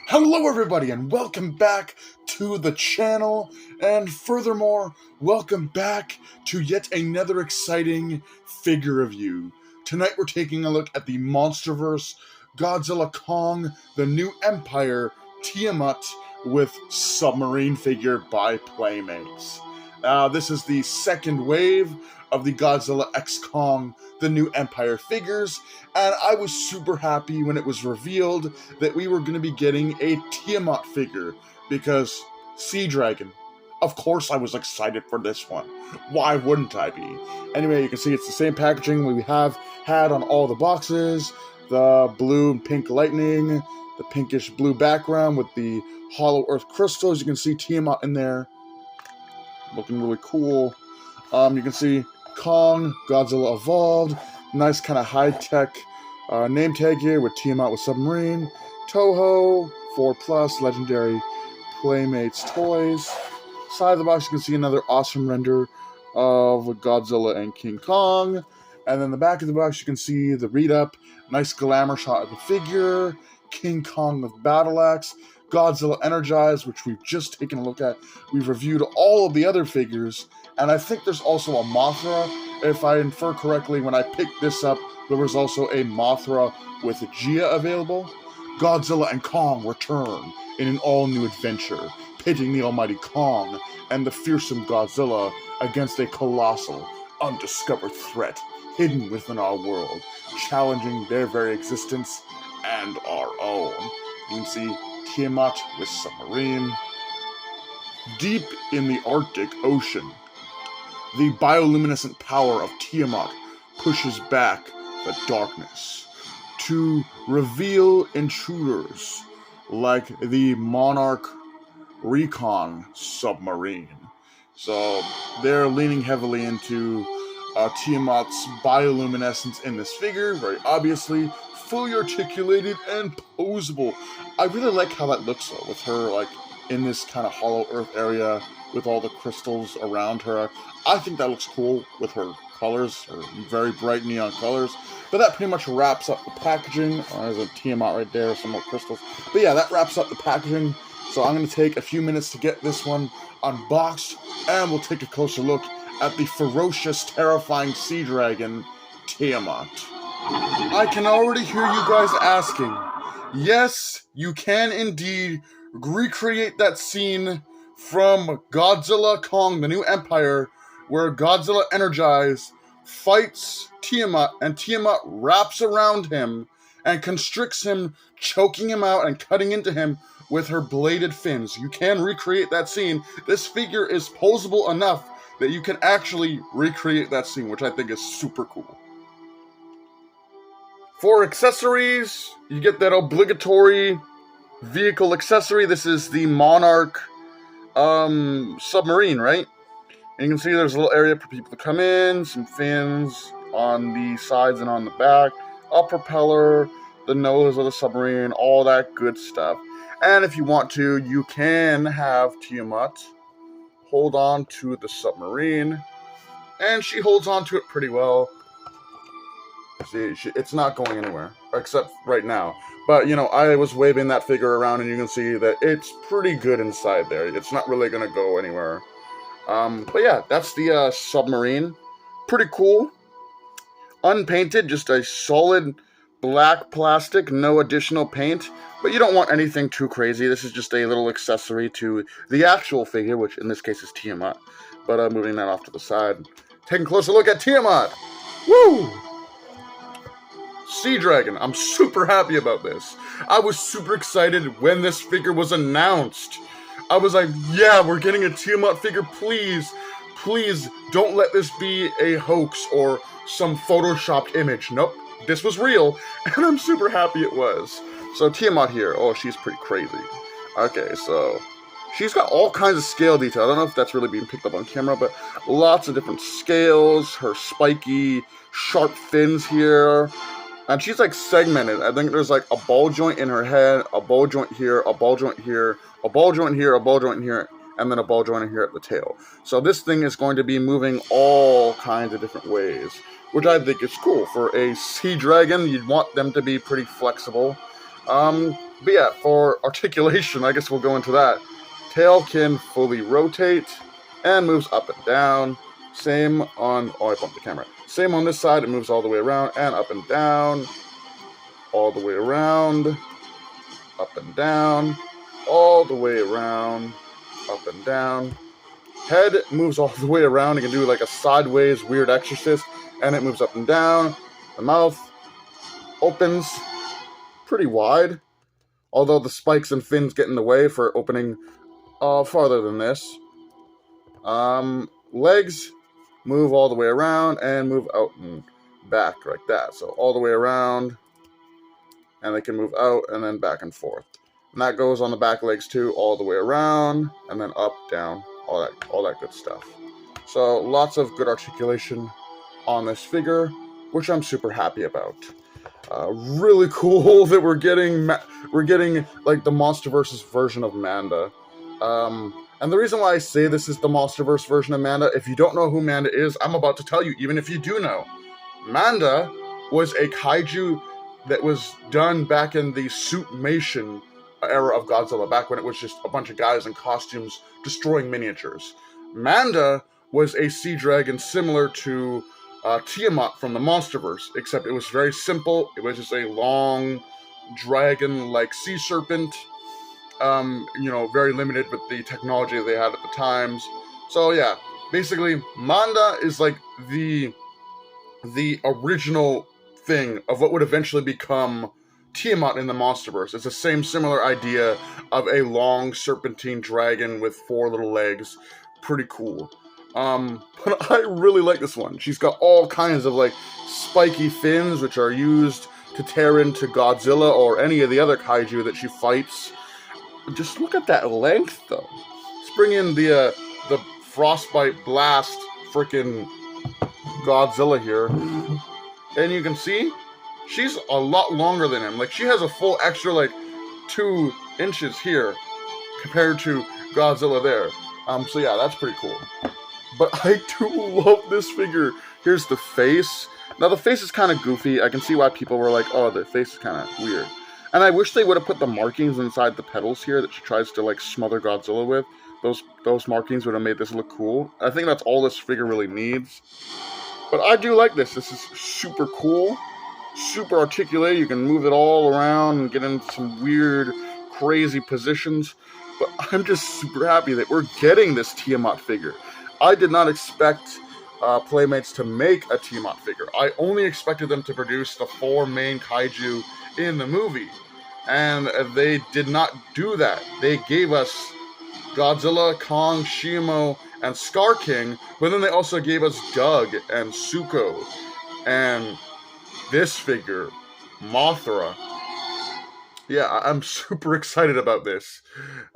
Hello everybody and welcome back to the channel, and furthermore, welcome back to yet another exciting figure review. Tonight we're taking a look at the Monsterverse Godzilla Kong, the New Empire Tiamat with submarine figure by Playmates. This is the second wave of the Godzilla X Kong, the New Empire figures, and I was super happy when it was revealed that we were going to be getting a Tiamat figure, because Sea Dragon. Of course I was excited for this one. Why wouldn't I be? Anyway, you can see it's the same packaging we have had on all the boxes. The blue and pink lightning, the pinkish blue background with the hollow earth crystals. You can see Tiamat in there, looking really cool. You can see Kong, Godzilla Evolved, nice kind of high-tech name tag here with Tiamat with Submarine, Toho, 4+, Legendary Playmates Toys. Side of the box you can see another awesome render of Godzilla and King Kong. And then the back of the box you can see the read-up, nice glamour shot of the figure, King Kong with Battle Axe, Godzilla Energized, which we've just taken a look at. We've reviewed all of the other figures, and I think there's also a Mothra. If I infer correctly, when I picked this up, there was also a Mothra with Gia available. Godzilla and Kong return in an all-new adventure, pitting the almighty Kong and the fearsome Godzilla against a colossal, undiscovered threat hidden within our world, challenging their very existence and our own. You can see Tiamat with Submarine. Deep in the Arctic Ocean, the bioluminescent power of Tiamat pushes back the darkness to reveal intruders like the Monarch Recon submarine. So they're leaning heavily into Tiamat's bioluminescence in this figure, very obviously, fully articulated and posable. I really like how that looks though, with her like in this kind of hollow earth area with all the crystals around her. I think that looks cool with her colors, her very bright neon colors. But that pretty much wraps up the packaging. There's a Tiamat right there, some more crystals. But yeah, that wraps up the packaging. So I'm going to take a few minutes to get this one unboxed, and we'll take a closer look at the ferocious, terrifying sea dragon, Tiamat. I can already hear you guys asking. Yes, you can indeed recreate that scene from Godzilla Kong, the New Empire, where Godzilla Energized fights Tiamat, and Tiamat wraps around him and constricts him, choking him out and cutting into him with her bladed fins. You can recreate that scene. This figure is posable enough that you can actually recreate that scene, which I think is super cool. For accessories, you get that obligatory vehicle accessory. This is the Monarch submarine, right? And you can see there's a little area for people to come in, some fins on the sides and on the back, a propeller, the nose of the submarine, all that good stuff. And if you want to, you can have Tiamat hold on to the submarine, and she holds on to it pretty well. See, it's not going anywhere, except right now. But, you know, I was waving that figure around, and you can see that it's pretty good inside there. It's not really going to go anywhere. But yeah, that's the submarine. Pretty cool. Unpainted, just a solid black plastic, no additional paint. But you don't want anything too crazy. This is just a little accessory to the actual figure, which in this case is Tiamat. But moving that off to the side. Taking a closer look at Tiamat. Woo! Sea Dragon. I'm super happy about this. I was super excited when this figure was announced. I was like, yeah, we're getting a Tiamat figure, please. Please, don't let this be a hoax or some photoshopped image. Nope, this was real, and I'm super happy it was. So Tiamat here, oh, she's pretty crazy. Okay, so she's got all kinds of scale detail. I don't know if that's really being picked up on camera, but lots of different scales, her spiky, sharp fins here. And she's like segmented. I think there's like a ball joint in her head, a ball joint here, a ball joint here, a ball joint here, a ball joint here, and then a ball joint here at the tail. So this thing is going to be moving all kinds of different ways, which I think is cool. For a sea dragon, you'd want them to be pretty flexible. But yeah, for articulation, I guess we'll go into that. Tail can fully rotate and moves up and down. Same on, oh, I bumped the camera. Same on this side, it moves all the way around and up and down, all the way around, up and down, all the way around, up and down. Head moves all the way around. You can do like a sideways weird exorcist, and it moves up and down. The mouth opens pretty wide, although the spikes and fins get in the way for opening farther than this. Legs move all the way around and move out and back like that. So all the way around, and they can move out and then back and forth. And that goes on the back legs too, all the way around and then up, down, all that good stuff. So lots of good articulation on this figure, which I'm super happy about. Really cool that we're getting like the MonsterVerse version of Manda. And the reason why I say this is the MonsterVerse version of Manda, if you don't know who Manda is, I'm about to tell you, even if you do know. Manda was a kaiju that was done back in the Suitmation era of Godzilla, back when it was just a bunch of guys in costumes destroying miniatures. Manda was a sea dragon similar to Tiamat from the MonsterVerse, except it was very simple. It was just a long dragon-like sea serpent. Very limited with the technology they had at the times. So yeah, basically, Manda is like the original thing of what would eventually become Tiamat in the MonsterVerse. It's the same similar idea of a long serpentine dragon with 4 little legs. Pretty cool. But I really like this one. She's got all kinds of like spiky fins, which are used to tear into Godzilla or any of the other kaiju that she fights. Just look at that length, though. Let's bring in the Frostbite Blast freaking Godzilla here. And you can see, she's a lot longer than him. Like, she has a full extra, like, 2 inches here compared to Godzilla there. So yeah, that's pretty cool. But I do love this figure. Here's the face. Now, the face is kind of goofy. I can see why people were like, oh, the face is kind of weird. And I wish they would have put the markings inside the petals here that she tries to, like, smother Godzilla with. Those markings would have made this look cool. I think that's all this figure really needs. But I do like this. This is super cool. Super articulated. You can move it all around and get into some weird, crazy positions. But I'm just super happy that we're getting this Tiamat figure. I did not expect Playmates to make a Tiamat figure. I only expected them to produce the 4 main kaiju in the movie, and they did not do that. They gave us Godzilla, Kong, Shimo, and Scar King, but then they also gave us Doug and Suko, and this figure, Mothra. Yeah, I'm super excited about this.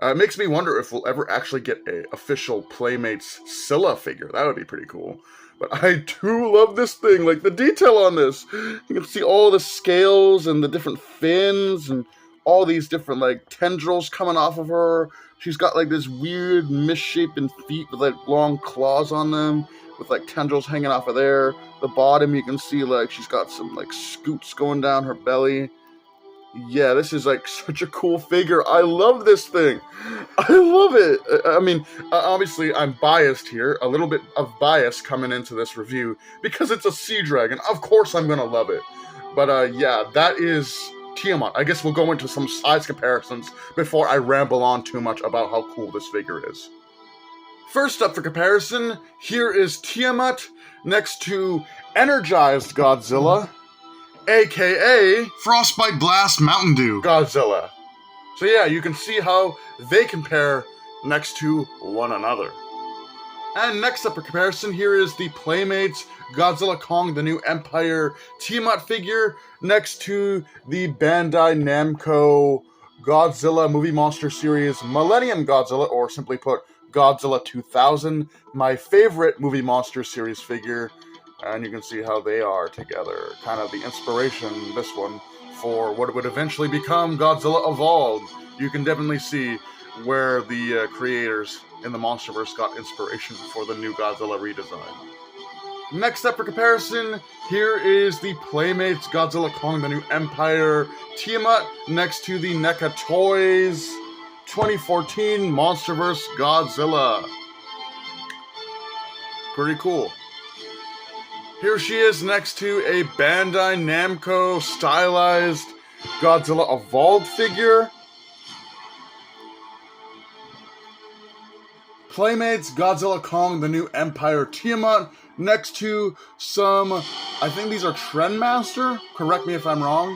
It makes me wonder if we'll ever actually get an official Playmates Scylla figure. That would be pretty cool. But I do love this thing, like the detail on this. You can see all the scales and the different fins and all these different like tendrils coming off of her. She's got like this weird misshapen feet with like long claws on them with like tendrils hanging off of there. The bottom you can see like she's got some like scoots going down her belly. Yeah, this is like such a cool figure. I love this thing. I love it. I mean, obviously I'm biased here, a little bit of bias coming into this review because it's a sea dragon. Of course I'm gonna love it. But yeah, that is Tiamat. I guess we'll go into some size comparisons before I ramble on too much about how cool this figure is. First up for comparison, here is Tiamat next to Energized Godzilla, aka Frostbite Blast Mountain Dew Godzilla. So yeah, you can see how they compare next to one another. And next up for comparison, here is the Playmates Godzilla Kong, the New Empire Tiamat figure, next to the Bandai Namco Godzilla movie monster series Millennium Godzilla, or simply put, Godzilla 2000, my favorite movie monster series figure, and you can see how they are together. Kind of the inspiration, this one, for what would eventually become Godzilla Evolved. You can definitely see where the creators in the MonsterVerse got inspiration for the new Godzilla redesign. Next up for comparison, here is the Playmates Godzilla Kong the New Empire tiamat next to the NECA Toys 2014 MonsterVerse Godzilla. Pretty cool. Here she is next to a Bandai Namco stylized Godzilla Evolved figure. Playmates Godzilla Kong the New Empire tiamat next to some, I think these are Trendmaster, correct me if I'm wrong,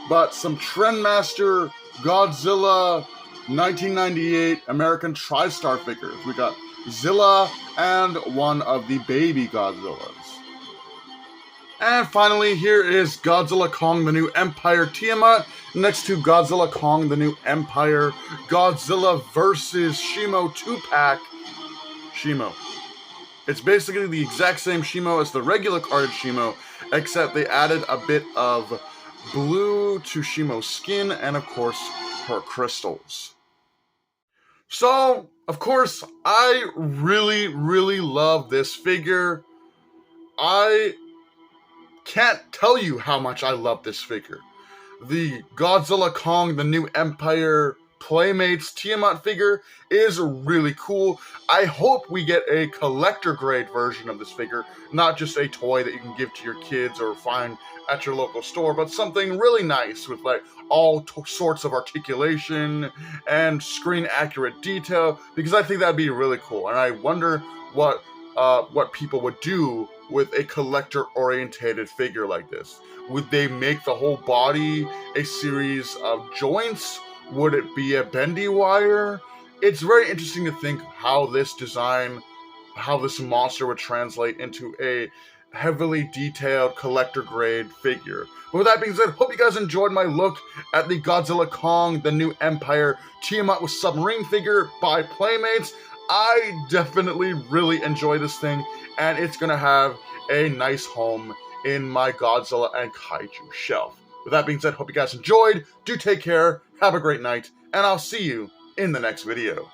but some Trendmaster Godzilla 1998 American TriStar figures. We got Zilla and one of the baby Godzillas. And finally, here is Godzilla Kong the New Empire tiamat next to Godzilla Kong the New Empire Godzilla vs. Shimo 2-pack Shimo. It's basically the exact same Shimo as the regular carded Shimo, except they added a bit of blue to Shimo's skin and, of course, her crystals. So, of course, I really, really love this figure. I can't tell you how much I love this figure. The Godzilla Kong the New Empire Playmates tiamat figure is really cool. I hope we get a collector grade version of this figure, not just a toy that you can give to your kids or find at your local store, but something really nice with like all sorts of articulation and screen accurate detail, because I think that'd be really cool. And I wonder what people would do with a collector orientated figure like this. Would they make the whole body a series of joints? Would it be a bendy wire? It's very interesting to think how this design, how this monster would translate into a heavily detailed collector grade figure. But with that being said, hope you guys enjoyed my look at the Godzilla Kong the New Empire tiamat with submarine figure by Playmates. I definitely really enjoy this thing, and it's gonna have a nice home in my Godzilla and Kaiju shelf. With that being said, hope you guys enjoyed. Do take care, have a great night, and I'll see you in the next video.